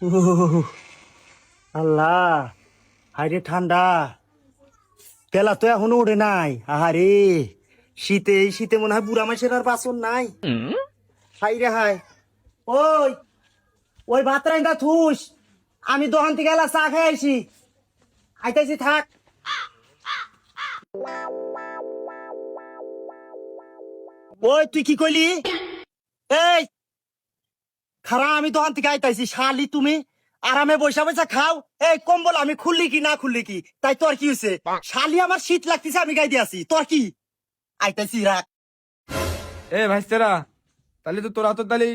উহ, আল্লাহ, হাইরে ঠান্ডা। তেলা তো এখনো ওঠে নাই। আহারে, শীতে এই শীতে মনে হয় বুড়া মাসের আর বাসন নাই। হাই রে হাই। ওই ওই ভাত রাইন্দা থুস, আমি দোকান থেকে এলা চা খাই আইছি। আইতাইছি, থাক। ওই তুই কি কইলি? এই খারা, আমি দোকান থেকে আইতাইছি। শালি তুমি আরামে বৈশা বৈশা খাও। এই কম্বল আমি খুললি কি না খুললি কি, তাই তোর কি হয়েছে? শালি আমার শীত লাগতেছে, আমি গাই দিয়ে আছি। তোর কি? আইতাইছি, রাখ। এ ভাইস্তেরা, তাহলে তো তোরা তো তাহলে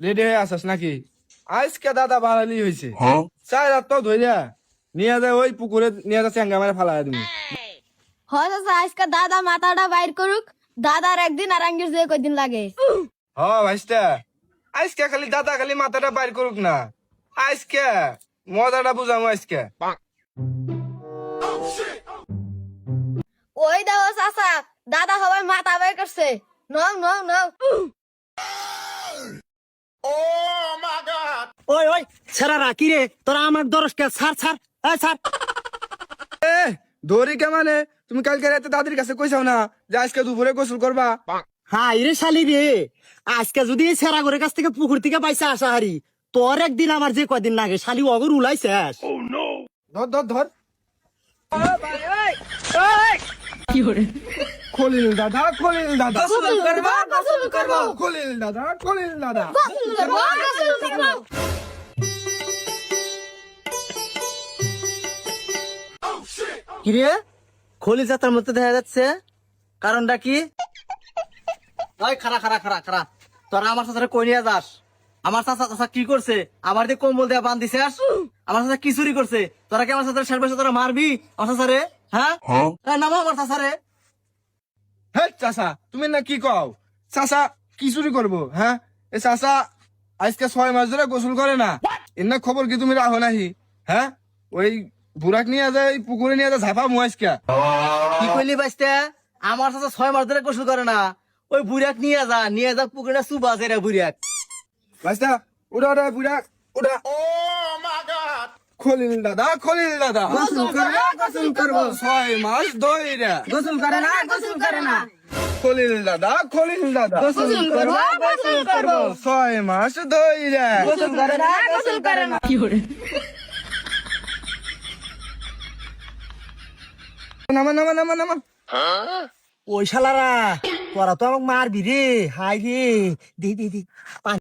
রেডি হয়ে আসিস নাকি? আজকে দাদা বাড়ালি হয়েছে, চাই রাত তো ধইরা নিয়ে যায় ওই পুকুরে নিয়ে যা চেঙ্গা মারে ফালাই তুমি। হয় চাচা, আজকে দাদা মাথাটা বাইর করুক। দাদার একদিন আর আঙ্গির যে কয়দিন লাগে। হ ভাইস্তা, আজকে খালি দাদা খালি মাথাটা বাইর করুক না, আজকে মজাটা বুঝামো আজকে। ওই দেখো চাচা, দাদা সবাই মাথা বাইর করছে। নও নও নও। ওই ওই ছেড়ারা, কি রে তোরা আমার দরজকে ছাড় ছাড়। এই ছাড়। এ ধরি কে মানে, তুমি কালকে রাতে দাদির কাছে কইছাও না যে আজকে দুপুরে গোসল করবা? হাই রে শালি রে, আজকে যদি এই ছেড়া ঘরের কাছ থেকে পুকুর থেকে পাইছে আসা হারি, তোর একদিন আমার যে কয়দিন লাগে, শালি অগর উলাইছে। ধর ধর ধর। খলিল দাদা, খলিল দাদা, গোসল করবো, গোসল করবো। খলিল দাদা, খলিল দাদা। গোসল করবো, গোসল করবো। কিরে খলি যাত্রার মধ্যে দেখা যাচ্ছে, কারণটা কি? ওই খারা খারা খারা খারা, তোরা আমার সাথে কই নিয়ে যাস? আমার চাচা চাচা কি করছে? আমার দিয়ে কম্বল দেয়া বান দিছে। আমার সাথে কি চুরি করছে? তোরা কি আমার সাথে শেষ বয়সে তোরা মারবি আমার চাচা রে? হ্যাঁ, নামো আমার চাচা রে। হে চাচা, তুমি না কি কও? চাচা কি চুরি করবো? হ্যাঁ, এ চাচা আজকে 6 মাস ধরে গোসল করে না। এর না খবর কি তুমি রাখো নাহি? হ্যাঁ, ওই বুড়াক নিয়ে যায় পুকুরে নিয়ে যায় ঝাপা মুয়াজকা। কি কইলি বাইস্তে? আমার চাচা 6 মাস ধরে গোসল করে না। ওই বুড়াক নিয়ে যা পুকুরে সুবা রে বুড়াক। বাস্তা উড়া উড়া বুড়াক উড়া। খলিল দাদা, খলিল দাদা, গোসল করবো, গোসল করবো। 6 মাস ধরে গোসল করে না, গোসল করে না। খলিল দাদা, খলিল দাদা, গোসল করবো, গোসল করবো। 6 মাস ধরে গোসল করে না, গোসল করে না। নামা নামা নামা নামা। ওই শালারা, তোরা তো আমাকে মারবি রে। হাই রে, দি দি দি পানি